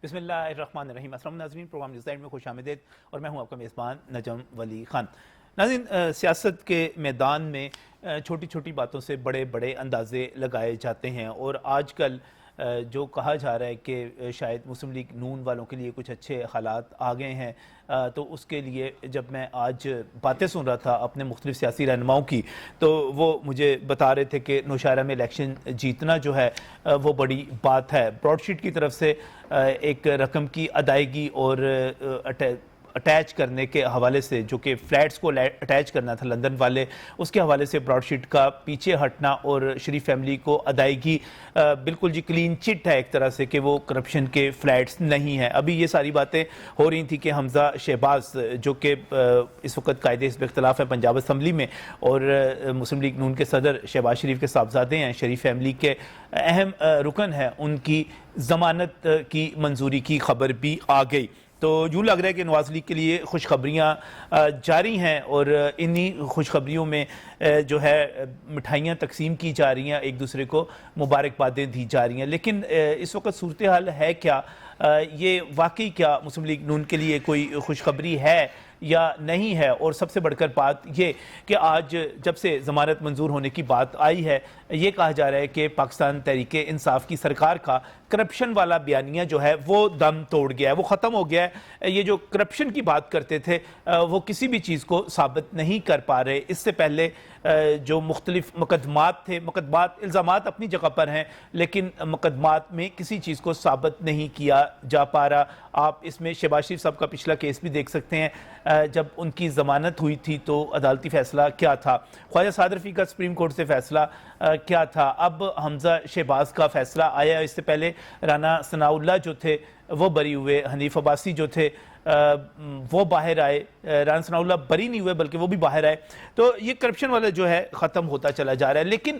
بسم اللہ الرحمن الرحیم۔ السلام ناظرین، پروگرام نیوز لائن میں خوش آمدید اور میں ہوں آپ کا میزبان نجم ولی خان۔ ناظرین، سیاست کے میدان میں چھوٹی چھوٹی باتوں سے بڑے بڑے اندازے لگائے جاتے ہیں، اور آج کل جو کہا جا رہا ہے کہ شاید مسلم لیگ نون والوں کے لیے کچھ اچھے حالات آ گئے ہیں، تو اس کے لیے جب میں آج باتیں سن رہا تھا اپنے مختلف سیاسی رہنماؤں کی، تو وہ مجھے بتا رہے تھے کہ نوشہرہ میں الیکشن جیتنا جو ہے وہ بڑی بات ہے۔ براڈ شیٹ کی طرف سے ایک رقم کی ادائیگی اور اٹیچ کرنے کے حوالے سے، جو کہ فلیٹس کو اٹیچ کرنا تھا لندن والے، اس کے حوالے سے براڈ شیٹ کا پیچھے ہٹنا اور شریف فیملی کو ادائیگی بالکل جی کلین چٹ ہے ایک طرح سے کہ وہ کرپشن کے فلیٹس نہیں ہیں۔ ابھی یہ ساری باتیں ہو رہی تھیں کہ حمزہ شہباز جو کہ اس وقت قائد حزب اختلاف ہے پنجاب اسمبلی میں، اور مسلم لیگ نون کے صدر شہباز شریف کے صاحبزادے ہیں، شریف فیملی کے اہم رکن ہیں، ان کی ضمانت کی منظوری کی خبر بھی آ گئی۔ تو یوں لگ رہا ہے کہ نواز لیگ کے لیے خوشخبریاں جاری ہیں، اور انہی خوشخبریوں میں جو ہے مٹھائیاں تقسیم کی جا رہی ہیں، ایک دوسرے کو مبارکبادیں دی جا رہی ہیں۔ لیکن اس وقت صورتحال ہے کیا؟ یہ واقعی کیا مسلم لیگ نون کے لیے کوئی خوشخبری ہے یا نہیں ہے؟ اور سب سے بڑھ کر بات یہ کہ آج جب سے ضمانت منظور ہونے کی بات آئی ہے، یہ کہا جا رہا ہے کہ پاکستان تحریک انصاف کی سرکار کا کرپشن والا بیانیہ جو ہے وہ دم توڑ گیا ہے، وہ ختم ہو گیا ہے۔ یہ جو کرپشن کی بات کرتے تھے وہ کسی بھی چیز کو ثابت نہیں کر پا رہے۔ اس سے پہلے جو مختلف مقدمات تھے، مقدمات الزامات اپنی جگہ پر ہیں، لیکن مقدمات میں کسی چیز کو ثابت نہیں کیا جا پا رہا۔ آپ اس میں شہباز شریف صاحب کا پچھلا کیس بھی دیکھ سکتے ہیں، جب ان کی ضمانت ہوئی تھی تو عدالتی فیصلہ کیا تھا، خواجہ سعد رفیع کا سپریم کورٹ سے فیصلہ کیا تھا، اب حمزہ شہباز کا فیصلہ آیا۔ اس سے پہلے رانا ثناء اللہ جو تھے وہ بری ہوئے، حنیف عباسی جو تھے وہ باہر آئے، رانا ثناء اللہ بری نہیں ہوئے بلکہ وہ بھی باہر آئے۔ تو یہ کرپشن والا جو ہے ختم ہوتا چلا جا رہا ہے، لیکن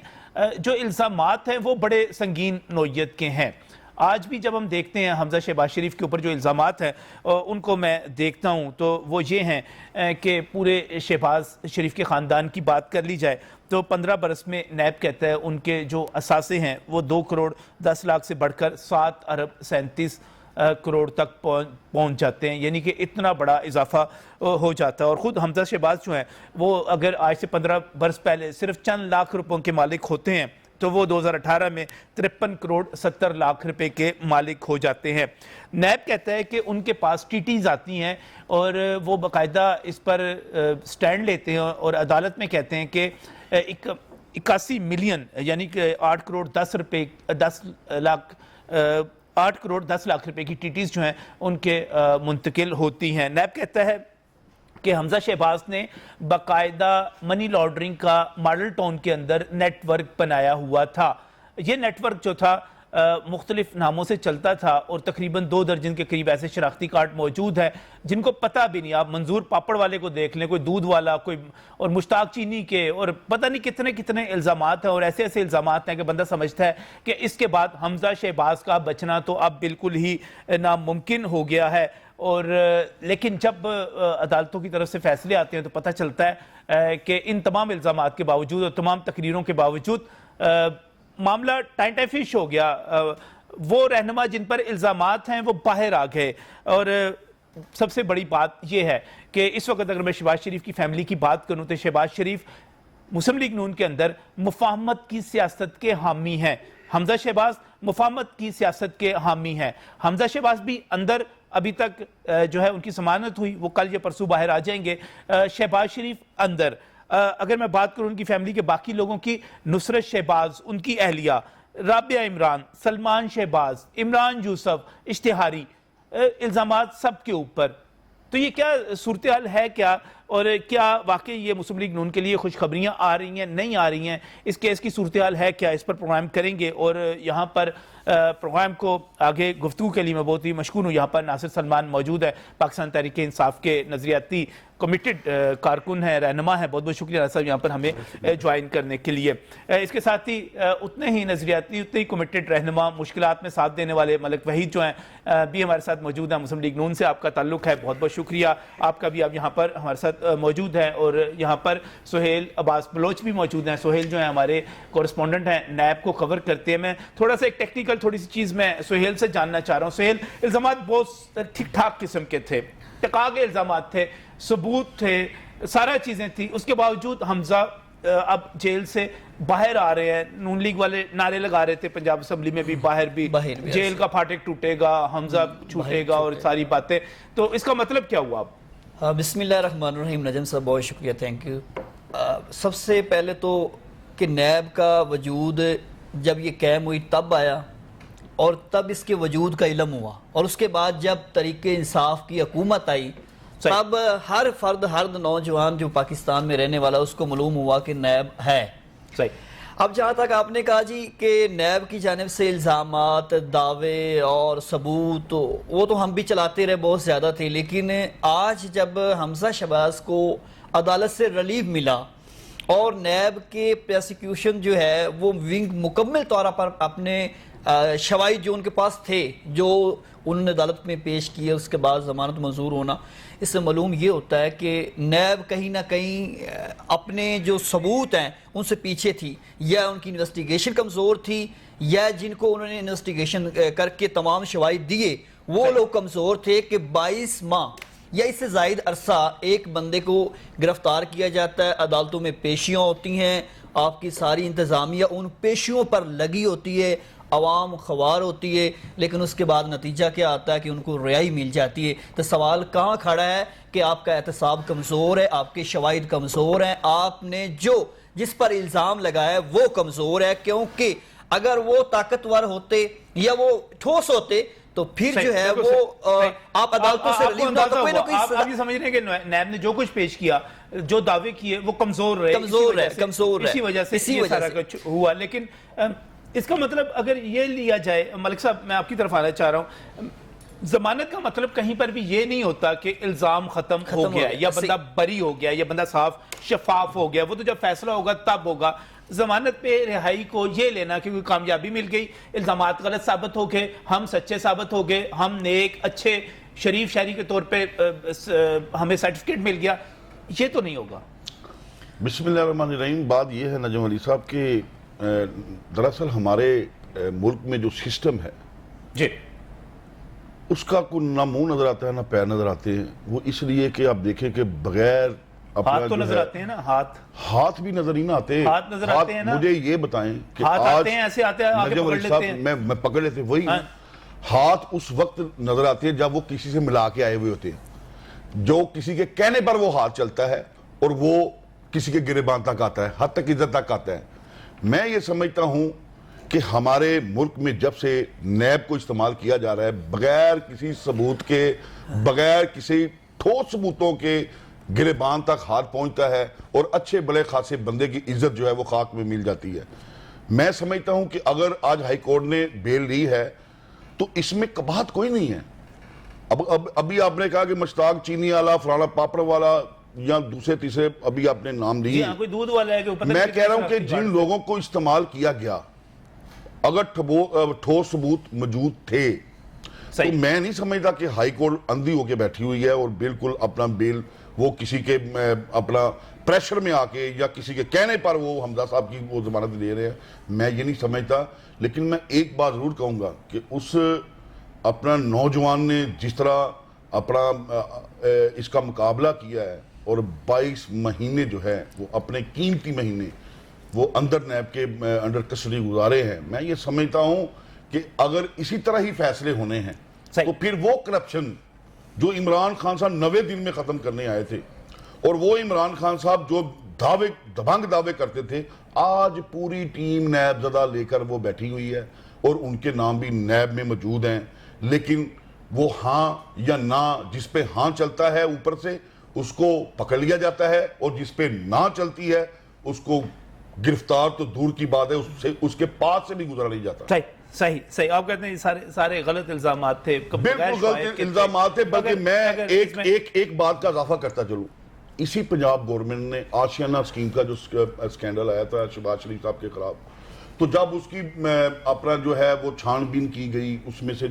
جو الزامات ہیں وہ بڑے سنگین نوعیت کے ہیں۔ آج بھی جب ہم دیکھتے ہیں حمزہ شہباز شریف کے اوپر جو الزامات ہیں ان کو میں دیکھتا ہوں تو وہ یہ ہیں کہ پورے شہباز شریف کے خاندان کی بات کر لی جائے تو 15 برس میں نیب کہتا ہے ان کے جو اثاثے ہیں وہ 2 کروڑ 10 لاکھ سے بڑھ کر 7 ارب 37 کروڑ تک پہنچ جاتے ہیں، یعنی کہ اتنا اضافہ اضافہ ہو جاتا ہے۔ اور خود حمزہ شہباز جو ہیں وہ اگر آج سے 15 برس پہلے صرف چند لاکھ روپوں کے مالک ہوتے ہیں تو وہ 2018 میں 53 کروڑ 70 لاکھ روپے کے مالک ہو جاتے ہیں۔ نیب کہتا ہے کہ ان کے پاس ٹیٹیز آتی ہیں اور وہ باقاعدہ اس پر سٹینڈ لیتے ہیں اور عدالت میں کہتے ہیں کہ 81 ملین یعنی کہ 8 کروڑ 10 لاکھ روپے کی ٹیٹیز جو ہیں ان کے منتقل ہوتی ہیں۔ نیب کہتا ہے کہ حمزہ شہباز نے باقاعدہ منی لانڈرنگ کا ماڈل ٹاؤن کے اندر نیٹ ورک بنایا ہوا تھا۔ یہ نیٹ ورک جو تھا مختلف ناموں سے چلتا تھا اور تقریباً 2 درجن کے قریب ایسے شناختی کارڈ موجود ہیں جن کو پتہ بھی نہیں۔ آپ منظور پاپڑ والے کو دیکھ لیں، کوئی دودھ والا، کوئی اور مشتاق چینی کے، اور پتہ نہیں کتنے کتنے الزامات ہیں، اور ایسے ایسے الزامات ہیں کہ بندہ سمجھتا ہے کہ اس کے بعد حمزہ شہباز کا بچنا تو اب بالکل ہی ناممکن ہو گیا ہے۔ اور لیکن جب عدالتوں کی طرف سے فیصلے آتے ہیں تو پتہ چلتا ہے کہ ان تمام الزامات کے باوجود اور تمام تقریروں کے باوجود معاملہ ٹائم فش ہو گیا۔ وہ رہنما جن پر الزامات ہیں وہ باہر آ گئے۔ اور سب سے بڑی بات یہ ہے کہ اس وقت اگر میں شہباز شریف کی فیملی کی بات کروں تو شہباز شریف مسلم لیگ نون کے اندر مفاہمت کی سیاست کے حامی ہیں، حمزہ شہباز مفاہمت کی سیاست کے حامی ہیں۔ حمزہ شہباز بھی اندر ابھی تک جو ہے ان کی ضمانت ہوئی، وہ کل یا پرسوں باہر آ جائیں گے۔ شہباز شریف اندر، اگر میں بات کروں ان کی فیملی کے باقی لوگوں کی، نصرت شہباز، ان کی اہلیہ، رابعہ عمران، سلمان شہباز، عمران یوسف، اشتہاری، الزامات سب کے اوپر۔ تو یہ کیا صورتحال ہے کیا؟ اور کیا واقعی یہ مسلم لیگ نون کے لیے خوشخبریاں آ رہی ہیں، نہیں آ رہی ہیں؟ اس کیس کی صورتحال ہے کیا؟ اس پر پروگرام کریں گے، اور یہاں پر پروگرام کو آگے گفتگو کے لیے میں بہت ہی مشکور ہوں۔ یہاں پر ناصر سلمان موجود ہے، پاکستان تحریک انصاف کے نظریاتی کمیٹڈ کارکن ہیں، رہنما ہیں۔ بہت بہت شکریہ ناصر صاحب یہاں پر ہمیں جوائن کرنے کے لیے۔ اس کے ساتھ ہی اتنے ہی نظریاتی، اتنے ہی کمیٹڈ رہنما، مشکلات میں ساتھ دینے والے ملک وحید جو ہیں بھی ہمارے ساتھ موجود ہیں۔ مسلم لیگ نون سے آپ کا تعلق ہے، بہت بہت شکریہ آپ کا بھی، آپ یہاں پر ہمارے ساتھ موجود ہیں۔ اور یہاں پر سہیل عباس بلوچ بھی موجود ہیں۔ سہیل جو ہیں ہمارے کورسپونڈنٹ ہیں، نیب کو کور کرتے ہیں۔ میں تھوڑا سا ایک ٹیکنیکل تھوڑی سی چیز میں سہیل سے جاننا چاہ رہا ہوں. سہیل, الزامات بہت ٹھیک ٹھاک قسم کے تھے, ٹکا کے الزامات تھے, ثبوت تھے, سارا چیزیں تھیں, اس کے باوجود حمزہ اب جیل سے باہر آ رہے ہیں. نون لیگ والے نعرے لگا رہے تھے پنجاب اسمبلی میں بھی, باہر بھی جیل کا پھاٹک ٹوٹے گا, حمزہ چھوٹے گا اور ساری باتیں. تو اس کا مطلب کیا ہوا اب؟ بسم اللہ الرحمن الرحیم. نجم صاحب بہت شکریہ, تھینک یو. سب سے پہلے تو کہ نیب کا وجود جب یہ قائم ہوئی تب آیا, اور تب اس کے وجود کا علم ہوا, اور اس کے بعد جب تحریک انصاف کی حکومت آئی تب ہر فرد, ہر نوجوان جو پاکستان میں رہنے والا اس کو معلوم ہوا کہ نیب ہے. صحیح. اب جہاں تک آپ نے کہا جی کہ نیب کی جانب سے الزامات, دعوے اور ثبوت, وہ تو ہم بھی چلاتے رہے, بہت زیادہ تھے, لیکن آج جب حمزہ شہباز کو عدالت سے ریلیف ملا اور نیب کے پروسیکیوشن جو ہے وہ ونگ مکمل طور پر اپنے شواہد جو ان کے پاس تھے جو انہوں نے عدالت میں پیش کیے, اس کے بعد ضمانت منظور ہونا, اس سے معلوم یہ ہوتا ہے کہ نیب کہیں نہ کہیں اپنے جو ثبوت ہیں ان سے پیچھے تھی, یا ان کی انویسٹیگیشن کمزور تھی, یا جن کو انہوں نے انویسٹیگیشن کر کے تمام شواہد دیے وہ لوگ کمزور تھے کہ 22 ماہ یا اس سے زائد عرصہ ایک بندے کو گرفتار کیا جاتا ہے, عدالتوں میں پیشیاں ہوتی ہیں, آپ کی ساری انتظامیہ ان پیشیوں پر لگی ہوتی ہے, عوام خوار ہوتی ہے, لیکن اس کے بعد نتیجہ کیا آتا ہے کہ ان کو رہائی مل جاتی ہے. تو سوال کہاں کھڑا ہے کہ آپ کا احتساب کمزور ہے, آپ کے شواہد کمزور ہیں, آپ نے جس پر الزام لگایا ہے وہ کمزور ہے, کیونکہ اگر وہ طاقتور ہوتے یا وہ ٹھوس ہوتے تو پھر جو ہے وہ آپ عدالتوں سے ریلیف نہ تو کوئی نہ کوئی. آپ یہ سمجھ رہے ہیں کہ نیب نے جو کچھ پیش کیا, جو دعوے کیے وہ کمزور رہے, اسی وجہ سے یہ سارا کچھ ہوا. لیکن اس کا مطلب اگر یہ لیا جائے, ملک صاحب میں آپ کی طرف آنا چاہ رہا ہوں, ضمانت کا مطلب کہیں پر بھی یہ نہیں ہوتا کہ الزام ختم ہو گیا یا بندہ بری ہو گیا یا بندہ صاف شفاف ہو گیا. وہ تو جب فیصلہ ہوگا تب ہوگا. ضمانت پہ رہائی کو یہ لینا کہ کوئی کامیابی مل گئی, الزامات غلط ثابت ہو گئے, ہم سچے ثابت ہو گئے, ہم نیک اچھے شریف شہری کے طور پہ ہمیں سرٹیفکیٹ مل گیا, یہ تو نہیں ہوگا. بسم اللہ الرحمن الرحیم. بات یہ ہے نجم علی صاحب کہ دراصل ہمارے ملک میں جو سسٹم ہے جی اس کا کوئی نہ منہ نظر آتا ہے نہ پیر نظر آتے ہیں. وہ اس لیے کہ آپ دیکھیں کہ بغیر ہاتھ تو نظر آتے ہیں نا, ہاتھ بھی نظر ہی نہ آتے. ہاتھ نظر آتے ہیں نا, مجھے یہ بتائیں کہ ہاتھ آتے ہیں ایسے آتے ہیں, آگے پکڑ لیتے ہیں, میں پکڑ لیتے ہیں. وہی ہاتھ اس وقت نظر آتے ہیں جب وہ کسی سے ملا کے آئے ہوئے ہوتے ہیں, جو کسی کے کہنے پر وہ ہاتھ چلتا ہے اور وہ کسی کے گریبان تک آتا ہے, حد تک عزت تک آتا ہے. میں یہ سمجھتا ہوں کہ ہمارے ملک میں جب سے نیب کو استعمال کیا جا رہا ہے بغیر کسی ثبوت کے, بغیر کسی ٹھوس ثبوتوں کے گریبان تک ہاتھ پہنچتا ہے اور اچھے بڑے خاصے بندے کی عزت جو ہے وہ خاک میں مل جاتی ہے. میں سمجھتا ہوں کہ اگر آج ہائی کورٹ نے بیل لی ہے تو اس میں قباحت کوئی نہیں ہے. ابھی آپ نے کہا کہ مشتاق چینی والا, فلانا پاپڑ والا یا دوسرے تیسرے ابھی آپ نے نام لیے, میں کہہ رہا ہوں کہ جن لوگوں کو استعمال کیا گیا اگر ٹھوس ثبوت موجود تھے تو میں نہیں سمجھتا کہ ہائی کورٹ اندھی ہو کے بیٹھی ہوئی ہے اور بالکل اپنا بیل وہ کسی کے اپنا پریشر میں آ کے یا کسی کے کہنے پر وہ حمزہ صاحب کی وہ ضمانت دے رہے ہیں. میں یہ نہیں سمجھتا. لیکن میں ایک بات ضرور کہوں گا کہ اس اپنا نوجوان نے جس طرح اپنا اس کا مقابلہ کیا ہے اور 22 مہینے جو ہے وہ اپنے قیمتی مہینے وہ اندر نیب کے انڈر کسٹڈی گزارے ہیں, میں یہ سمجھتا ہوں کہ اگر اسی طرح ہی فیصلے ہونے ہیں تو پھر وہ کرپشن جو عمران خان صاحب 90 دن میں ختم کرنے آئے تھے اور وہ عمران خان صاحب جو دبنگ دعوے کرتے تھے, آج پوری ٹیم نیب زدہ لے کر وہ بیٹھی ہوئی ہے اور ان کے نام بھی نیب میں موجود ہیں. لیکن وہ ہاں یا نہ, جس پہ ہاں چلتا ہے اوپر سے اس کو پکڑ لیا جاتا ہے اور جس پہ نہ چلتی ہے اس کو گرفتار تو دور کی بات ہے, اس کے پاس سے بھی گزرا نہیں جاتا. صحیح. آپ کہتے ہیں سارے غلط الزامات تھے, بالکل غلط الزامات تھے. بلکہ میں ایک بات کا اضافہ کرتا چلوں, اسی پنجاب گورنمنٹ نے آشیانہ اسکیم کا جو سکینڈل آیا تھا شہباز شریف صاحب کے خلاف, تو جب اس کی اپنا جو ہے وہ چھان بین کی گئی, اس میں سے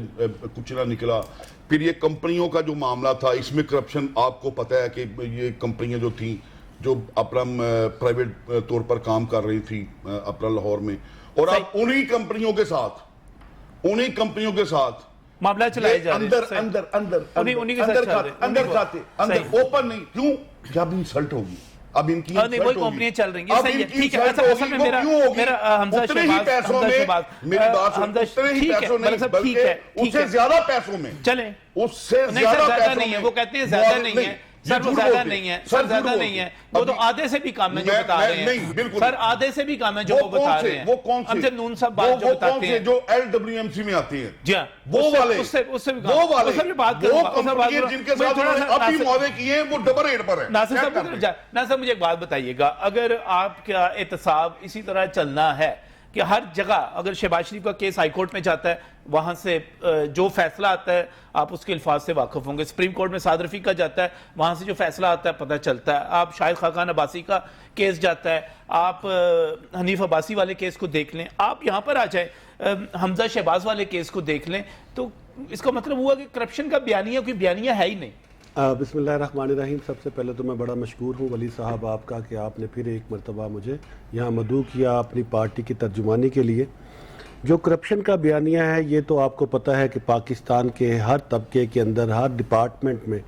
کچھ نہ نکلا. پھر یہ کمپنیوں کا جو معاملہ تھا, اس میں کرپشن آپ کو پتہ ہے کہ یہ کمپنیاں جو تھیں جو اپنا پرائیویٹ طور پر کام کر رہی تھی اپنا لاہور میں, اور اب انہی کمپنیوں کے ساتھ انہیں کمپنیوں کے ساتھ معاملہ چلائے جا رہے ہیں. صحیح. انہیں کے ساتھ چل رہے ہیں. اندر کھاتے اندر صحیح. اوپن نہیں. کیوں کہ اب انسلٹ ہوگی, اب ان کی نہیں وہی کمپنیاں چل رہی ہیں. صحیح ہے, ٹھیک ہے. اصل میں میرا حمزہ شہباز میری بات سن, اتنے ہی پیسوں نہیں بلکہ اس سے زیادہ پیسوں میں, چلیں اس سے زیادہ پیسوں نہیں ہے. میں. وہ کہتے ہیں زیادہ نہیں ہے سر, وہ زیادہ نہیں ہے سر, زیادہ نہیں ہے. وہ تو آدھے سے بھی کام ہے جو بتا رہے ہیں سر, آدھے سے بھی کام ہے جو وہ بتا رہے ہیں. وہ کون سے, ہم سے نون صاحب بات جو بتاتے ہیں جو LWMC میں آتی ہیں, جی ہاں, وہ والے, اس سے بھی وہ والے, اس سے بھی بات کروں گا. وہ کمپنی جن کے ساتھ انہوں نے ابھی معاہدے کیے ہیں وہ ڈبل ریٹ پر ہیں. ناصر صاحب مجھے ایک بات بتائیے گا, اگر آپ کا احتساب اسی طرح چلنا ہے کہ ہر جگہ اگر شہباز شریف کا کیس ہائی کورٹ میں جاتا ہے, وہاں سے جو فیصلہ آتا ہے آپ اس کے الفاظ سے واقف ہوں گے, سپریم کورٹ میں سعد رفیق کا جاتا ہے, وہاں سے جو فیصلہ آتا ہے پتہ چلتا ہے, آپ شاہد خاقان عباسی کا کیس جاتا ہے, آپ حنیف عباسی والے کیس کو دیکھ لیں, آپ یہاں پر آ جائیں حمزہ شہباز والے کیس کو دیکھ لیں, تو اس کا مطلب ہوا کہ کرپشن کا بیانیہ کوئی بیانیہ ہے ہی نہیں. بسم اللہ الرحمن الرحیم. سب سے پہلے تو میں بڑا مشکور ہوں ولی صاحب آپ کا کہ آپ نے پھر ایک مرتبہ مجھے یہاں مدعو کیا اپنی پارٹی کی ترجمانی کے لیے. جو کرپشن کا بیانیہ ہے یہ تو آپ کو پتہ ہے کہ پاکستان کے ہر طبقے کے اندر, ہر ڈپارٹمنٹ میں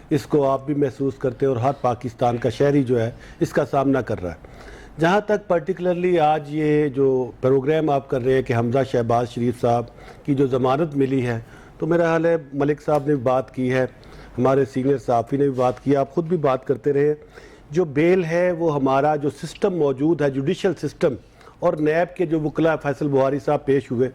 اس کو آپ بھی محسوس کرتے ہیں اور ہر پاکستان کا شہری جو ہے اس کا سامنا کر رہا ہے. جہاں تک پرٹیکولرلی آج یہ جو پروگرام آپ کر رہے ہیں کہ حمزہ شہباز شریف صاحب کی جو ضمانت ملی ہے, تو میرا حال ہے ملک صاحب نے بھی بات کی ہے, ہمارے سینئر صحافی نے بھی بات کی, آپ خود بھی بات کرتے رہے. جو بیل ہے وہ ہمارا جو سسٹم موجود ہے, جوڈیشل سسٹم, اور نیب کے جو وکلا فیصل بہاری صاحب پیش ہوئے,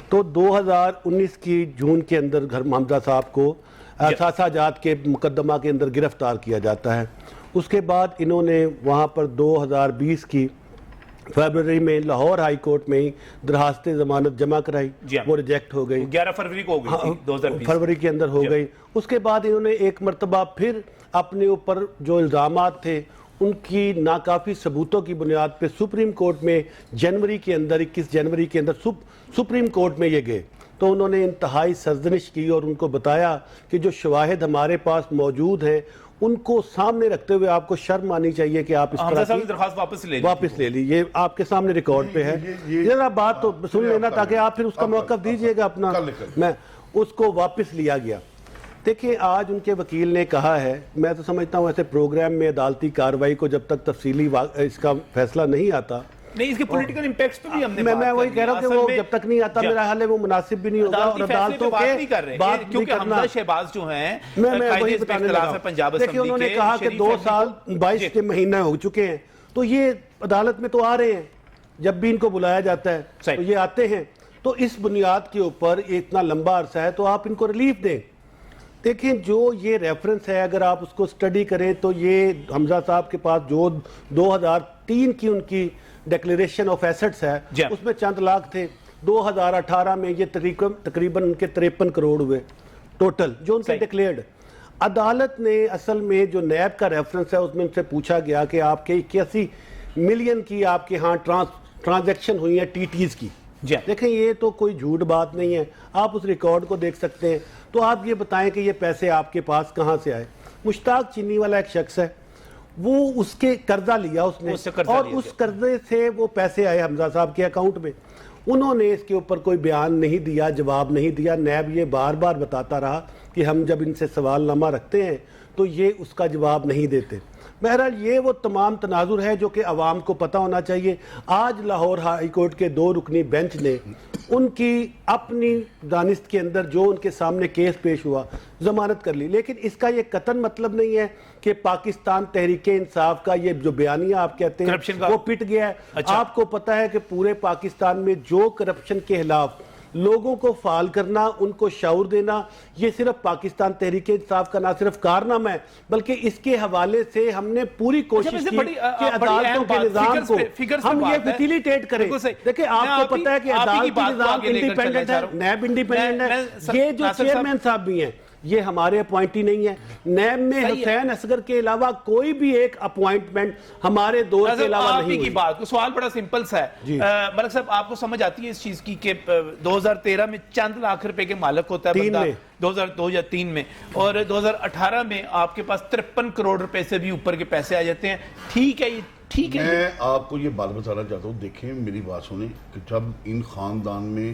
تو 2019 کی جون کے اندر حمزہ صاحب کو اثاثہ جات کے مقدمہ کے اندر گرفتار کیا جاتا ہے. اس کے بعد انہوں نے وہاں پر 2020 کی فیبروری میں لاہور ہائی کورٹ میں ہی درخواست ضمانت جمع کرائی, وہ ریجیکٹ ہو گئی. 11 فروری کو ہو گئی تھی 2020 فروری کے اندر ہو گئی. اس کے بعد انہوں نے ایک مرتبہ پھر اپنے اوپر جو الزامات تھے ان کی ناکافی ثبوتوں کی بنیاد پہ سپریم کورٹ میں جنوری کے اندر 21 جنوری کے اندر سپریم کورٹ میں یہ گئے. تو انہوں نے انتہائی سرزنش کی اور ان کو بتایا کہ جو شواہد ہمارے پاس موجود ہیں ان کو سامنے رکھتے ہوئے آپ کو شرم آنی چاہیے کہ آپ اس طرح کی درخواست واپس لے لی. یہ آپ کے سامنے ریکارڈ پہ ہے. ذرا بات تو سن لینا تاکہ آپ پھر اس کا موقف دیجئے گا اپنا. میں اس کو واپس لیا گیا. دیکھیں آج ان کے وکیل نے کہا ہے, میں تو سمجھتا ہوں ایسے پروگرام میں عدالتی کارروائی کو جب تک تفصیلی اس کا فیصلہ نہیں آتا, نہیں اس کے پولیٹیکل امپیکٹس پہ بھی ہم نے میں وہی کہہ رہا ہوں کہ وہ جب تک نہیں آتا میرا حال ہے وہ مناسب بھی نہیں ہوگا. اور عدالتوں کے بات کیونکہ حمزہ شہباز جو ہیں میں وہی بتانے لگا. دیکھیں انہوں نے کہا کہ 2 سال 22 کے مہینہ ہو چکے ہیں, تو یہ عدالت میں تو آ رہے ہیں, جب بھی ان کو بلایا جاتا ہے تو یہ آتے ہیں, تو اس بنیاد کے اوپر اتنا لمبا عرصہ ہے تو آپ ان کو ریلیف دیں. دیکھیں جو یہ ریفرنس ہے اگر آپ اس کو سٹڈی کریں تو یہ حمزہ صاحب کے پاس جو 2003 کی ان کی ڈیکلیریشن آف ایسٹس ہے اس میں چند لاکھ تھے. 2018 میں یہ تقریباً ان کے 53 کروڑ ہوئے ٹوٹل جو ان کے ڈیکلیئرڈ. عدالت نے اصل میں جو نیب کا ریفرنس ہے اس میں ان سے پوچھا گیا کہ آپ کے 81 ملین کی آپ کے ہاں ٹرانزیکشن ہوئی ہیں ٹی ٹیز کی. دیکھیں یہ تو کوئی جھوٹ بات نہیں ہے, آپ اس ریکارڈ کو دیکھ سکتے ہیں. تو آپ یہ بتائیں کہ یہ پیسے آپ کے پاس کہاں سے آئے. مشتاق چینی والا ایک شخص ہے, وہ اس کے قرضہ لیا اس نے, اور اس قرضے سے وہ پیسے آئے حمزہ صاحب کے اکاؤنٹ میں. انہوں نے اس کے اوپر کوئی بیان نہیں دیا, جواب نہیں دیا. نیب یہ بار بار بتاتا رہا کہ ہم جب ان سے سوال نامہ رکھتے ہیں تو یہ اس کا جواب نہیں دیتے. بہرحال یہ وہ تمام تناظر ہے جو کہ عوام کو پتہ ہونا چاہیے. آج لاہور ہائی کورٹ کے 2 رکنی بینچ نے ان کی اپنی دانست کے اندر جو ان کے سامنے کیس پیش ہوا ضمانت کر لی. لیکن اس کا یہ قطعاً مطلب نہیں ہے کہ پاکستان تحریک انصاف کا یہ جو بیانیہ آپ کہتے ہیں وہ پٹ گیا ہے. آپ کو پتہ ہے کہ پورے پاکستان میں جو کرپشن کے خلاف لوگوں کو فعال کرنا, ان کو شعور دینا, یہ صرف پاکستان تحریک انصاف کا نہ صرف کارنامہ ہے بلکہ اس کے حوالے سے ہم نے پوری کوشش کی کہ عدالتوں کے نظام کو ہم یہ فیسیلیٹیٹ کریں. دیکھیں آپ کو پتہ ہے کہ عدالتی نظام انڈیپینڈنٹ ہے, نیب انڈیپینڈنٹ ہے. یہ جو چیئرمین صاحب بھی ہیں یہ ہمارے اپوائنٹی نہیں ہے. نیب میں حسین اصغر کے علاوہ کوئی بھی ایک اپوائنٹمنٹ ہمارے دور کے علاوہ نہیں ہوئی. بات سوال بڑا سمپل سا ہے ملک صاحب, آپ کو سمجھ آتی ہے اس چیز کی کہ 2013 میں چند لاکھ روپے کے مالک ہوتا ہے بندہ 2003 میں, اور 2018 میں آپ کے پاس 53 کروڑ روپے سے بھی اوپر کے پیسے آ جاتے ہیں. ٹھیک ہے, یہ ٹھیک ہے. میں آپ کو یہ بات بتانا چاہتا ہوں, دیکھیں میری بات سنیں کہ جب ان خاندان میں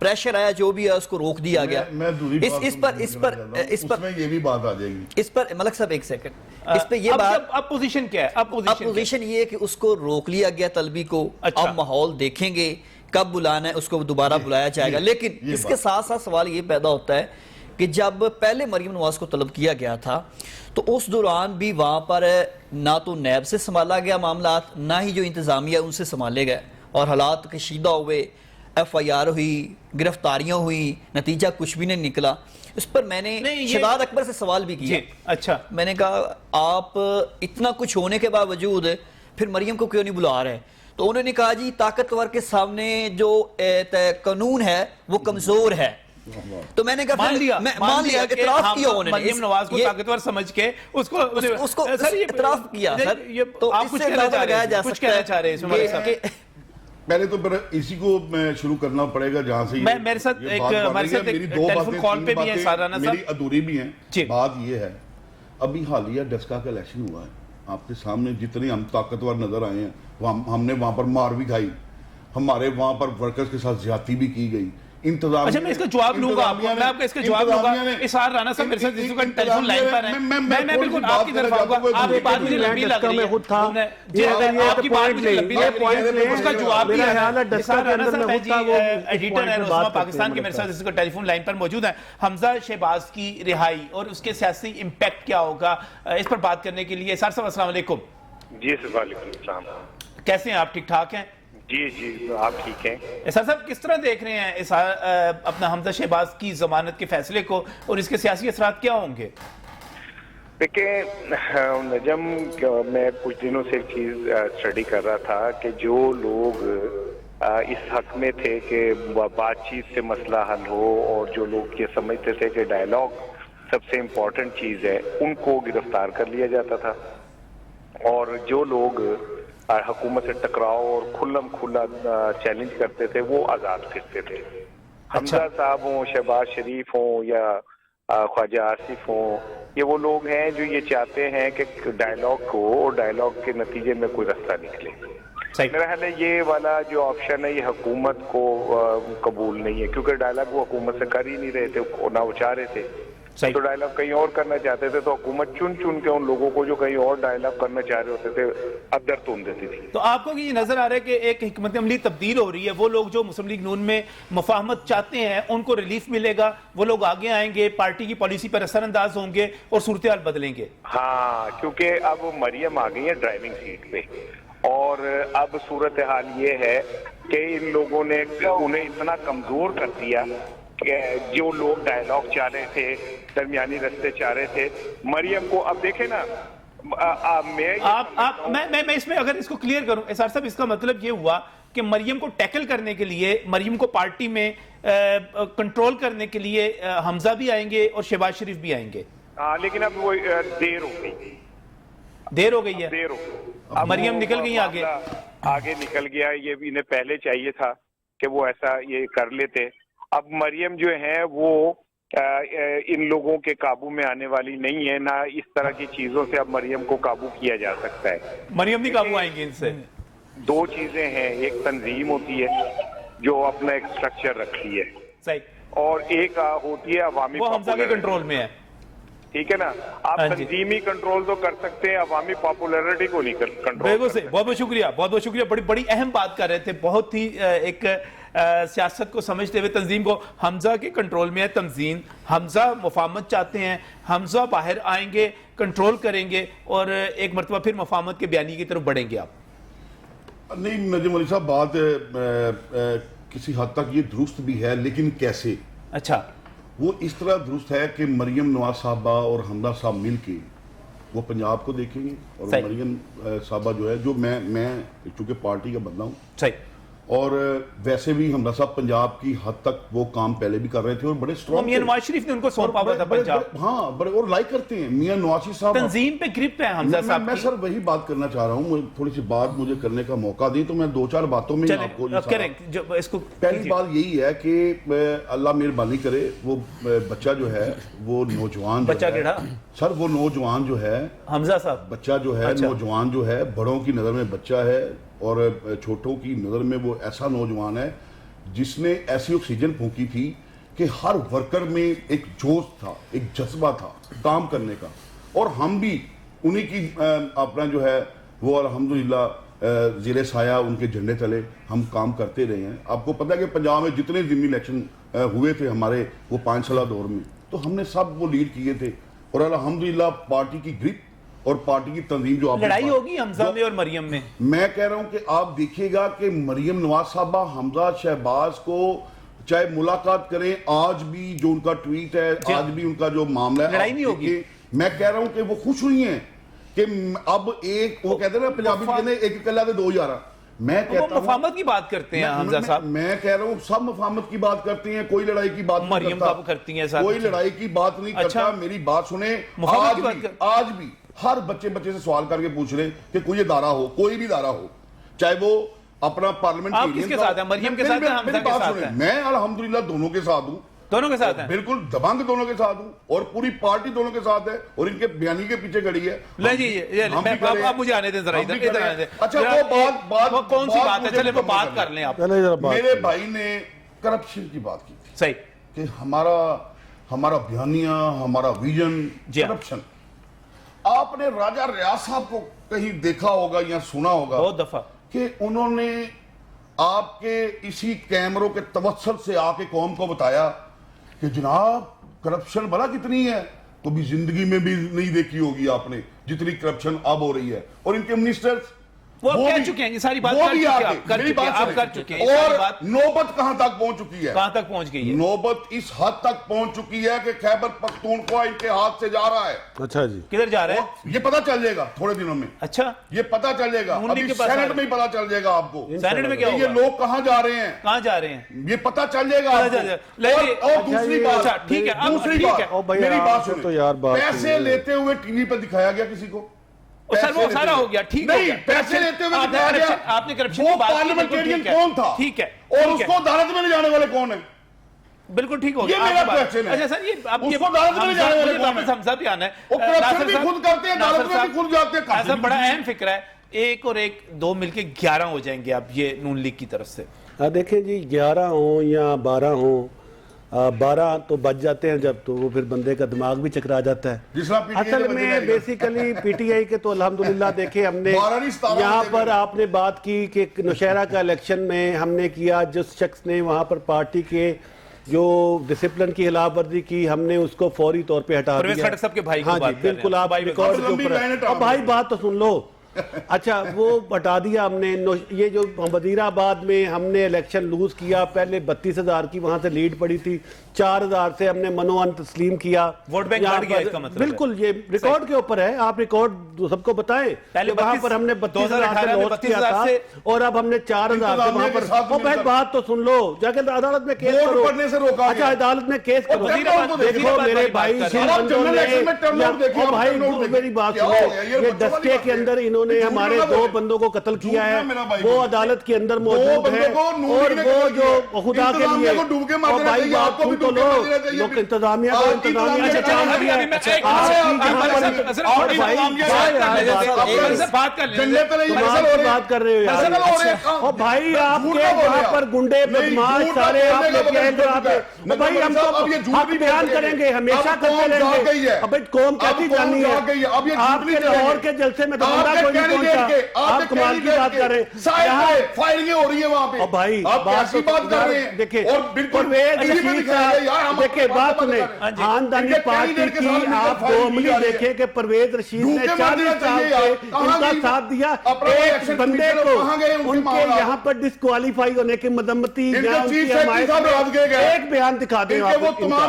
پریشر آیا جو بھی ہے اس کو روک دیا گیا. اس پر یہ بھی بات آ جائے گی. اس پر ملک صاحب ایک سیکنڈ, اس پہ یہ بات, اب پوزیشن کیا ہے؟ اب پوزیشن یہ ہے کہ اس کو روک لیا گیا طلبی کو. اب ماحول دیکھیں گے کب بلانا ہے, اس کو دوبارہ بلایا جائے گا. لیکن اس کے ساتھ ساتھ سوال یہ پیدا ہوتا ہے کہ جب پہلے مریم نواز کو طلب کیا گیا تھا تو اس دوران بھی وہاں پر نہ تو نیب سے سنبھالا گیا معاملات, نہ ہی جو انتظامیہ ان سے سنبھالے گئے, اور حالات کشیدہ ہوئے, ایف آئی آر ہوئی, گرفتاریاں ہوئی, نتیجہ کچھ بھی نہیں نکلا. اس پر میں نے شہزاد اکبر سے سوال بھی کیا. اچھا, میں نے کہا آپ اتنا کچھ ہونے کے باوجود پھر مریم کو کیوں نہیں بلا رہے؟ تو انہوں نے کہا جی طاقتور کے سامنے جو قانون ہے وہ کمزور ہے. تو میں نے کہا مان لیا, اعتراف کیا انہوں نے مریم نواز کو طاقتور سمجھ کے اس کو اعتراف کیا. تو آپ کچھ کہنا چاہ رہے ہیں؟ پہلے تو اسی کو میں شروع کرنا پڑے گا جہاں سے میرے ساتھ میری دو باتیں میری ادھوری بھی ہیں. بات یہ ہے ابھی حالیہ ڈسکا کا الیکشن ہوا ہے, آپ کے سامنے جتنے ہم طاقتور نظر آئے ہیں ہم نے وہاں پر مار بھی کھائی, ہمارے وہاں پر ورکرز کے ساتھ زیادتی بھی کی گئی. اچھا میں اس کا جواب لوں گا, میں آپ کا اس کا جواب لوں گا. اسحار رانا صاحب میرے ساتھ جس وقت ٹیلی فون لائن پر ہیں, میں بالکل آپ کی طرف آؤں گا. آپ کی بات مجھے لمبی لگ رہی ہے, آپ کی بات مجھے لمبی لگ رہی ہے, اس کا جواب بھی ہے. اسحار رانا صاحب جی ایڈیٹر ہیں روزنامہ پاکستان کے, میرے ساتھ اس کا ٹیلی فون لائن پر موجود ہیں. حمزہ شہباز کی رہائی اور اس کے سیاسی امپیکٹ کیا ہوگا, اس پر بات کرنے کے لیے اسحار صاحب السلام علیکم. جی وعلیکم السلام. کیسے ہیں آپ؟ ٹھیک ٹھاک ہیں؟ جی آپ ٹھیک ہیں. اسحار صاحب کس طرح دیکھ رہے ہیں اپنا حمزہ شہباز کی ضمانت کے فیصلے کو, اور اس کے سیاسی اثرات کیا ہوں گے؟ دیکھیں نجم, میں کچھ دنوں سے ایک چیز اسٹڈی کر رہا تھا کہ جو لوگ اس حق میں تھے کہ بات چیت سے مسئلہ حل ہو, اور جو لوگ یہ سمجھتے تھے کہ ڈائیلاگ سب سے امپورٹنٹ چیز ہے, ان کو گرفتار کر لیا جاتا تھا, اور جو لوگ حکومت سے ٹکراؤ اور کھلم کھلا چیلنج کرتے تھے وہ آزاد پھرتے تھے. حمزہ صاحب ہوں, شہباز شریف ہوں, یا خواجہ آصف ہوں, یہ وہ لوگ ہیں جو یہ چاہتے ہیں کہ ڈائیلاگ کو اور ڈائیلاگ کے نتیجے میں کوئی رستہ نکلے. میرا خیال ہے یہ والا جو آپشن ہے یہ حکومت کو قبول نہیں ہے, کیونکہ ڈائیلاگ وہ حکومت سے کر ہی نہیں رہے تھے, نہ وہ چاہ رہے تھے. تو ڈائیلاگ کہیں اور کرنا چاہتے تھے تو حکومت چن چن کے ان لوگوں کو جو کہیں اور ڈائیلاگ کرنا چاہ رہے ہوتے تھے ادھر تون دیتی تھی. تو آپ کو یہ نظر آ رہا ہے کہ ایک حکمت عملی تبدیل ہو رہی ہے, وہ لوگ جو مسلم لیگ نون میں مفاہمت چاہتے ہیں ان کو ریلیف ملے گا, وہ لوگ آگے آئیں گے, پارٹی کی پالیسی پر اثر انداز ہوں گے اور صورتحال بدلیں گے. ہاں, کیونکہ اب مریم آ گئی ہے ڈرائیونگ سیٹ پہ, اور اب صورتحال یہ ہے کہ ان لوگوں نے انہیں اتنا کمزور کر دیا کہ جو لوگ ڈائیلاگ چاہ رہے تھے, درمیانی رستے چاہ رہے تھے, مریم کو اب دیکھیں نا. میں اس میں اگر اس کو کلیئر کروں اسحار صاحب, اس کا مطلب یہ ہوا کہ مریم کو ٹیکل کرنے کے لیے, مریم کو پارٹی میں کنٹرول کرنے کے لیے حمزہ بھی آئیں گے اور شہباز شریف بھی آئیں گے. لیکن اب وہ دیر ہو گئی ہے. مریم نکل گئی آگے نکل گیا. یہ بھی انہیں پہلے چاہیے تھا کہ وہ ایسا یہ کر لیتے. اب مریم جو ہے وہ ان لوگوں کے قابو میں آنے والی نہیں ہے, نہ اس طرح کی چیزوں سے اب مریم کو قابو کیا جا سکتا ہے. مریم نہیں قابو آئیں گے ان سے. دو چیزیں ہیں, ایک تنظیم ہوتی ہے جو اپنا ایک سٹرکچر رکھتی ہے, صحیح, اور ایک ہوتی ہے عوامی, وہ حمزہ کے کنٹرول میں ہے. ٹھیک ہے نا, آپ تنظیمی کنٹرول تو کر سکتے ہیں, عوامی پاپولیرٹی کو نہیں کنٹرول. بہت بہت شکریہ, بہت بہت شکریہ. بڑی اہم بات کر رہے تھے, بہت ہی ایک سیاست کو سمجھتے ہوئے. تنظیم کو حمزہ کے کنٹرول میں ہے تنظیم, حمزہ مفاہمت چاہتے ہیں, حمزہ باہر آئیں گے, کنٹرول کریں گے, اور ایک مرتبہ پھر مفاہمت کے بیانی کی طرف بڑھیں گے. آپ نہیں نجم علی صاحب, بات کسی حد تک یہ درست بھی ہے, لیکن کیسے؟ اچھا, وہ اس طرح درست ہے کہ مریم نواز صاحبہ اور حمزہ صاحب مل کے وہ پنجاب کو دیکھیں گے, اور مریم صاحبہ جو ہے, جو میں چونکہ پارٹی کا بندہ ہوں, صحیح, اور ویسے بھی حمزہ صاحب پنجاب کی حد تک وہ کام پہلے بھی کر رہے تھے اور بڑے اسٹرانگ. میاں نواز شریف نے ان کو سونپا ہوا تھا پنجاب. ہاں, بڑے اور لائک کرتے ہیں میاں نواز شریف صاحب, تنظیم پہ گرپ ہے حمزہ صاحب. میں سر وہی بات کرنا چاہ رہا ہوں, تھوڑی سی بات مجھے کرنے کا موقع دیں تو میں دو چار باتوں میں آپ کو. پہلی بات یہی ہے کہ اللہ مہربانی کرے, وہ بچہ جو ہے, وہ نوجوان, بچہ کیڑا سر, وہ نوجوان جو ہے حمزہ صاحب, بچہ جو ہے, نوجوان جو ہے, بڑوں کی نظر میں بچہ ہے اور چھوٹوں کی نظر میں وہ ایسا نوجوان ہے جس نے ایسی آکسیجن پھونکی تھی کہ ہر ورکر میں ایک جوش تھا, ایک جذبہ تھا کام کرنے کا, اور ہم بھی انہی کی اپنا جو ہے وہ الحمدللہ زیر سایہ ان کے جھنڈے تلے ہم کام کرتے رہے ہیں. آپ کو پتہ ہے کہ پنجاب میں جتنے ضمنی الیکشن ہوئے تھے ہمارے وہ 5 سالہ دور میں, تو ہم نے سب وہ لیڈ کیے تھے, اور الحمدللہ پارٹی کی گرپ اور پارٹی کی تنظیم جو لڑائی ہوگی حمزہ میں اور مریم میں. میں کہہ رہا ہوں کہ آپ دیکھیے گا کہ مریم نواز صاحبہ حمزہ شہباز کو چاہے ملاقات کریں, آج بھی جو ان کا ٹویٹ ہے, آج بھی ان کا جو معاملہ ہے, لڑائی نہیں ہوگی. میں کہہ رہا ہوں کہ وہ خوش ہوئی ہیں کہ اب ایک وہ کہتے ہیں نا پنجابی کہتے ہیں ایک کلہ دے 2 یارہ. میں کہتا ہوں مفاہمت کی بات کرتے ہیں حمزہ صاحب. میں کہہ رہا ہوں سب مفاہمت کی بات کرتے ہیں, کوئی لڑائی کی بات نہیں کرتا, کرتی ہیں, کوئی لڑائی کی بات نہیں کرتا. میری بات سنیں, آج بھی ہر بچے سے سوال کر کے پوچھ رہے کہ کوئی ادارہ ہو, کوئی بھی ادارہ ہو, چاہے وہ اپنا پارلیمنٹ. آپ کس کے ساتھ ہیں, مریم کے ساتھ ہیں, حمزہ کے ساتھ ہیں؟ میں الحمدللہ دونوں کے ساتھ ہوں. دونوں کے ساتھ ہیں, بالکل دبنگ دونوں کے ساتھ ہوں, اور پوری پارٹی دونوں کے ساتھ ہے, اور ان کے بیانی کے پیچھے کھڑی ہے. نہیں جی, آپ مجھے آنے دیں ذرا ادھر آنے دیں. اچھا وہ کون سی بات ہے, چلے وہ بات کر لیں آپ. میرے بھائی نے کرپشن کی بات کی تھی. صحیح, کہ ہمارا بیانیہ, ہمارا ویژن کرپشن. آپ نے راجہ ریاض صاحب کو کہیں دیکھا ہوگا یا سنا ہوگا بہت دفعہ کہ انہوں نے آپ کے اسی کیمروں کے توسط سے آ کے قوم کو بتایا کہ جناب کرپشن بڑا کتنی ہے, کبھی زندگی میں بھی نہیں دیکھی ہوگی آپ نے جتنی کرپشن اب ہو رہی ہے. اور ان کے منسٹرز وہ کہہ چکے ہیں, یہ ساری بات کر چکے ہیں. اور نوبت کہاں تک پہنچ چکی ہے, کہاں تک پہنچ گئی ہے نوبت اس حد تک پہنچ چکی ہے کہ خیبر پختونخوا ان کے ہاتھ سے جا رہا ہے. اچھا جی, کدھر جا رہا ہے یہ پتا چل جائے گا تھوڑے دنوں میں. اچھا, یہ پتا چل جائے گا, ابھی سینٹ میں ہی پتا چل جائے گا آپ کو. سینٹ میں کیا یہ لوگ کہاں جا رہے ہیں, کہاں جا رہے ہیں, یہ پتا چل جائے گا. اور دوسری بات, ٹھیک ہے, میری بات سنیں, پیسے لیتے ہوئے ٹی وی پہ دکھایا گیا کسی کو, سر وہ سارا ہو گیا, ٹھیک ہے, پیسے لیتے ہوئے دکھایا گیا. آپ نے کرپشن وہ کی بات کی, پارلیمنٹرین کون تھا, ٹھیک ہے, اور اس کو عدالت میں لے جانے والے کون ہیں, بالکل ٹھیک ہو گیا. یہ میرا کویسچن ہے. اچھا سر, یہ اب اس کو عدالت میں لے جانے والے کون ہیں, حمزہ بھی آنا ہے, وہ کرپشن بھی خود کرتے ہیں, عدالت میں بھی خود جاتے ہیں. ایسا بڑا اہم فکر ہے, 1 اور 1 2 مل کے 11 ہو جائیں گے اب یہ نون لیگ کی طرف سے. دیکھیں جی 11 ہوں یا 12 ہوں, 12 تو بچ جاتے ہیں جب, تو وہ پھر بندے کا دماغ بھی چکرا جاتا ہے. اصل میں بیسیکلی پی ٹی آئی کے تو الحمدللہ دیکھیں ہم نے یہاں پر آپ نے بات کی کہ نوشہرہ کا الیکشن میں ہم نے کیا, جس شخص نے وہاں پر پارٹی کے جو ڈسپلن کی خلاف ورزی کی ہم نے اس کو فوری طور پہ ہٹا دیا. ہاں جی بالکل, آپ ریکارڈ کے اوپر بھائی بات تو سن لو. اچھا وہ ہٹا دیا ہم نے. یہ جو وزیر آباد میں ہم نے الیکشن لوز کیا, پہلے 32,000 کی وہاں سے لیڈ پڑی تھی, 4,000 سے ہم نے منوان تسلیم کیا. ووٹ بینک بڑھ گیا اس کا مطلب, بالکل یہ ریکارڈ کے اوپر ہے, آپ ریکارڈ سب کو بتائیں. وہاں پر ہم نے 32,000 سے لوز کیا تھا, اور اب ہم نے 4,000 سے وہاں پر. بھائی بات تو سن لو, جا کے عدالت میں کیس کرو. اچھا عدالت میں کیس کرو. دیکھو میرے بھائی میری بات سنو, یہ دستے کے اندر انہوں نے ہمارے 2 بندوں کو قتل کیا ہے, وہ عدالت کے اندر موجود ہے, اور وہ جو خدا کے لیے بھائی بات سن تو لو, لوگ انتظامیہ کو انتظامیہ سے کام کیا ہے. بات کر رہے ہو یار, بھائی آپ کے وہاں پر گنڈے بدماش سارے آپ لے کے آئے وہاں پہ. بھائی ہم تو حق بیان کریں گے, ہمیشہ کرتے رہیں گے. اب قوم کیسی جانی ہے, آپ کے لاہور کے جلسے میں تو بندہ کوئی نہیں پہنچا, آپ کمال کی بات کر رہے ہیں. فائرنگیں ہو رہی ہیں وہاں پہ, بھائی آپ کیسی بات کر رہے ہیں. دیکھیں پرویز رشید صاحب, دیکھیں بات سنیں, خاندانی پارٹی کی آپ 2 عملی دیکھیں کہ پرویز رشید نے 40 سال سے ان کا ساتھ دیا. ایک بندے کو ان کے یہاں پر ڈسکوالیفائی ہونے کی مذمتی یا ان کی حمایت میں ایک بیان دکھا دیں آپ ان کا.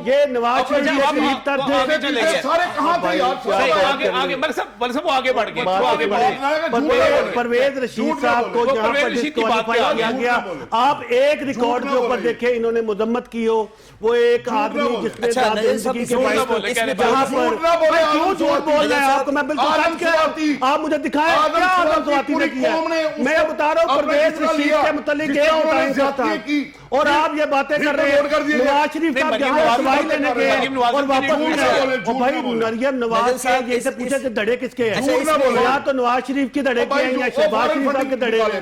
یہ نواز شریف کے قریب تر تھے, سارے کہاں تھے آگے پرویز رشید صاحب کو جہاں پر ڈسکوالیفائی کیا گیا. آپ ایک ریکارڈ کے اوپر دیکھیں انہوں نے مذمت کی ہو, وہ ایک آدمی جس نے زندگی کے باعث جہاں پر کیوں جھوٹ بول رہے ہیں آپ کو, میں بالکل سچ کہہ رہا ہوں, آپ مجھے دکھائیں کیا آدم سواتی نے کیا. میں بتا رہا ہوں پرویز رشید کے متعلق ایک بتائیں چاہتا ہوں, اور آپ یہ باتیں کر رہے ہیں. نواز شریف صاحب جہاں دوائی لینے کے اور واپس نہیں آئے, اور بھائی مریم نواز سے یہ سے پوچھے کہ دڑے کس کے ہیں, یا تو نواز شریف کی دڑے کے ہیں یا شہباز شریف صاحب کے دڑے ہیں.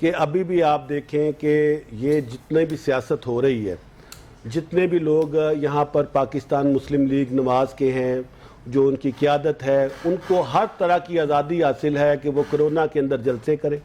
کہ ابھی بھی آپ دیکھیں کہ یہ جتنے بھی سیاست ہو رہی ہے، جتنے بھی لوگ یہاں پر پاکستان مسلم لیگ نواز کے ہیں، جو ان کی قیادت ہے، ان کو ہر طرح کی آزادی حاصل ہے کہ وہ کرونا کے اندر جلسے کریں،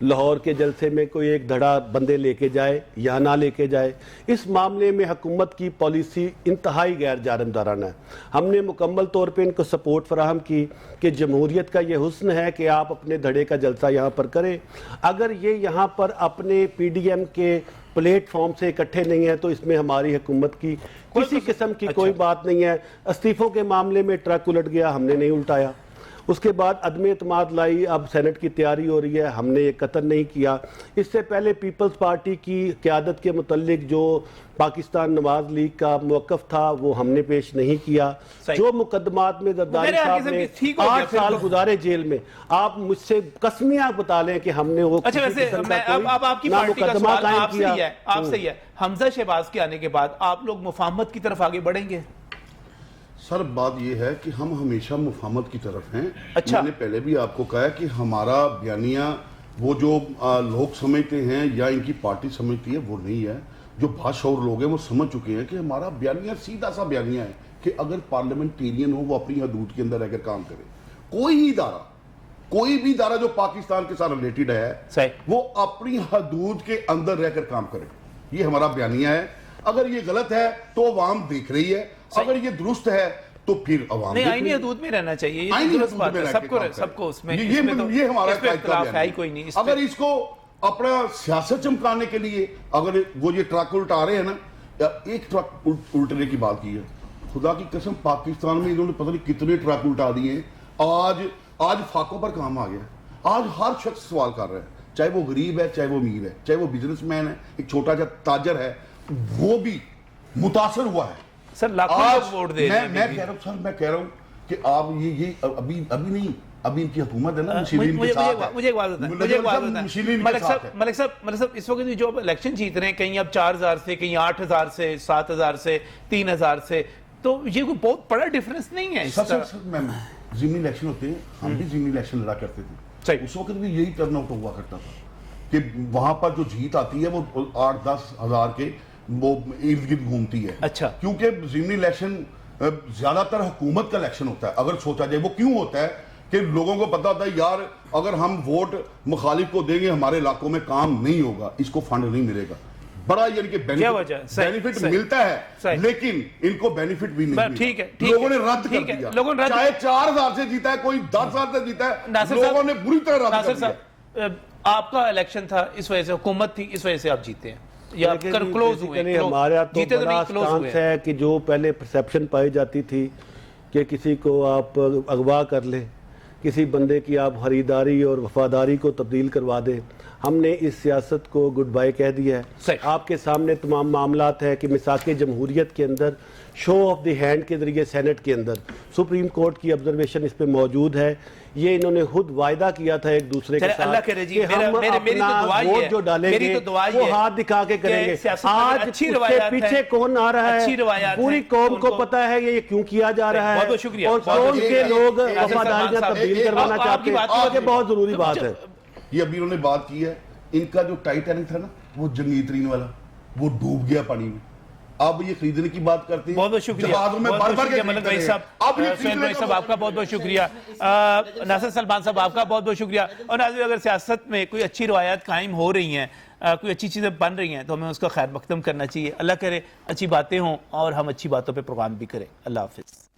لاہور کے جلسے میں کوئی ایک دھڑا بندے لے کے جائے یا نہ لے کے جائے۔ اس معاملے میں حکومت کی پالیسی انتہائی غیر جانبدارانہ ہے۔ ہم نے مکمل طور پہ ان کو سپورٹ فراہم کی کہ جمہوریت کا یہ حسن ہے کہ آپ اپنے دھڑے کا جلسہ یہاں پر کریں، اگر یہ یہاں پر اپنے پی ڈی ایم کے پلیٹ فارم سے اکٹھے نہیں ہیں تو اس میں ہماری حکومت کی کسی قسم کی کوئی بات نہیں ہے۔ استعفوں کے معاملے میں ٹرک الٹ گیا، ہم نے نہیں الٹایا۔ اس کے بعد عدم اعتماد لائی، اب سینٹ کی تیاری ہو رہی ہے، ہم نے یہ قطر نہیں کیا۔ اس سے پہلے پیپلز پارٹی کی قیادت کے متعلق جو پاکستان نواز لیگ کا موقف تھا وہ ہم نے پیش نہیں کیا۔ جو مقدمات میں زرداری صاحب نے 8 سال گزارے جیل میں، آپ مجھ سے قسمیاں بتا لیں کہ ہم نے وہ اچھا ویسے اب آپ کی پارٹی کا سوال آپ سے ہی ہے، آپ سے ہی ہے، حمزہ شہباز کے آنے کے بعد آپ لوگ مفاہمت کی طرف آگے بڑھیں گے؟ سر بات یہ ہے کہ ہم ہمیشہ مفاہمت کی طرف ہیں۔ اچھا، میں نے پہلے بھی آپ کو کہا کہ ہمارا بیانیہ وہ جو لوگ سمجھتے ہیں یا ان کی پارٹی سمجھتی ہے وہ نہیں ہے۔ جو بادشاہ لوگ ہیں وہ سمجھ چکے ہیں کہ ہمارا بیانیہ سیدھا سا بیانیہ ہے کہ اگر پارلیمنٹیرین ہو وہ اپنی حدود کے اندر رہ کر کام کرے۔ کوئی بھی ادارہ جو پاکستان کے ساتھ ریلیٹڈ ہے وہ اپنی حدود کے اندر رہ کر کام کرے، یہ ہمارا بیانیہ ہے۔ اگر یہ غلط ہے تو عوام دیکھ رہی ہے، اگر یہ درست ہے تو پھر عوام نہیں، آئینی حدود میں رہنا چاہیے، یہ درست بات ہے، سب کو اس میں یہ ہمارا اختلاف ہے ہی کوئی نہیں۔ اگر اس کو اپنا سیاست چمکانے کے لیے اگر وہ یہ ٹرک الٹا رہے ہیں نا، ایک ٹرک الٹنے کی بات کی ہے، خدا کی قسم پاکستان میں انہوں نے پتہ نہیں کتنے ٹرک الٹا دیے ہیں۔ آج فاقوں پر کام آ گیا، آج ہر شخص سوال کر رہا ہے، چاہے وہ غریب ہے، چاہے وہ امیر ہے، چاہے وہ بزنس مین ہے، ایک چھوٹا سا تاجر ہے، وہ بھی متاثر ہوا ہے۔ سر لاکھوں لوگ ووٹ دے رہے ہیں۔ میں کہہ رہا ہوں کہ آپ یہ ابھی نہیں، ابھی ان کی حکومت ہے نا مشیرین کے ساتھ ہے۔ مجھے ایک بات بتائیں ملک صاحب، اس وقت جو الیکشن جیت رہے ہیں، کہیں اب 4000 سے، کہیں 8000 سے، 7000 سے، 3000 سے، تو یہ کوئی بہت بڑا ڈیفرنس نہیں ہے۔ ضمنی الیکشن ہوتے ہیں، ہم بھی ضمنی الیکشن لڑا کرتے تھے، اس وقت بھی یہی ٹرن آؤٹ ہوا کرتا تھا کہ وہاں پر جو جیت آتی ہے وہ 8-10 ہزار کے وہ ارد گرد گھومتی ہے۔ اچھا، کیونکہ ضمنی الیکشن زیادہ تر حکومت کا الیکشن ہوتا ہے۔ اگر سوچا جائے وہ کیوں ہوتا ہے کہ لوگوں کو پتا ہوتا ہے یار اگر ہم ووٹ مخالف کو دیں گے ہمارے علاقوں میں کام نہیں ہوگا، اس کو فنڈ نہیں ملے گا، بڑا یعنی کہ بینیفٹ ملتا ہے، لیکن ان کو بینیفٹ بھی نہیں ملتا۔ لوگوں نے رد کر دیا، چاہے 4000 سے جیتا ہے، کوئی 10,000 سے جیتا ہے، لوگوں نے بری طرح رد کر دیا۔ آپ کا الیکشن تھا، اس وجہ سے حکومت تھی، اس وجہ سے آپ جیتے ہیں یا کلوز ہوئے؟ ہمارا تو بڑا سٹانس ہے کہ جو پہلے پرسیپشن پائی جاتی تھی کہ کسی کو آپ اغوا کر لیں، کسی بندے کی آپ خریداری اور وفاداری کو تبدیل کروا دیں، ہم نے اس سیاست کو گڈ بائی کہہ دیا ہے۔ آپ کے سامنے تمام معاملات ہے کہ میثاق جمہوریت کے اندر شو آف دی ہینڈ کے ذریعے سینٹ کے اندر سپریم کورٹ کی آبزرویشن اس پہ موجود ہے۔ یہ انہوں نے خود وعدہ کیا تھا ایک دوسرے کے ساتھ کہ ہم اپنا ووٹ جو ڈالیں گے وہ ہاتھ دکھا کے کریں گے۔ آج اس کے پیچھے کون آ رہا ہے؟ پوری قوم کو پتا ہے یہ کیوں کیا جا رہا ہے اور کون کے لوگ وفاداریاں تبدیل کروانا چاہتے ہیں، یہ بہت ضروری بات ہے۔ یہ ابھی انہوں نے بات کی ہے، ان کا جو ٹائٹینک تھا نا وہ جنگی ترین والا، وہ ڈوب گیا پانی میں، اب یہ خریدنے کی بات کرتے ہیں۔ بہت بہت شکریہ ملک بھائی صاحب، سہیل بھائی صاحب آپ کا بہت بہت شکریہ، ناصر سلمان صاحب آپ کا بہت بہت شکریہ۔ اور ناظرین اگر سیاست میں کوئی اچھی روایات قائم ہو رہی ہیں، کوئی اچھی چیزیں بن رہی ہیں تو ہمیں اس کا خیر مقدم کرنا چاہیے۔ اللہ کرے اچھی باتیں ہوں اور ہم اچھی باتوں پہ پروگرام بھی کریں۔ اللہ حافظ۔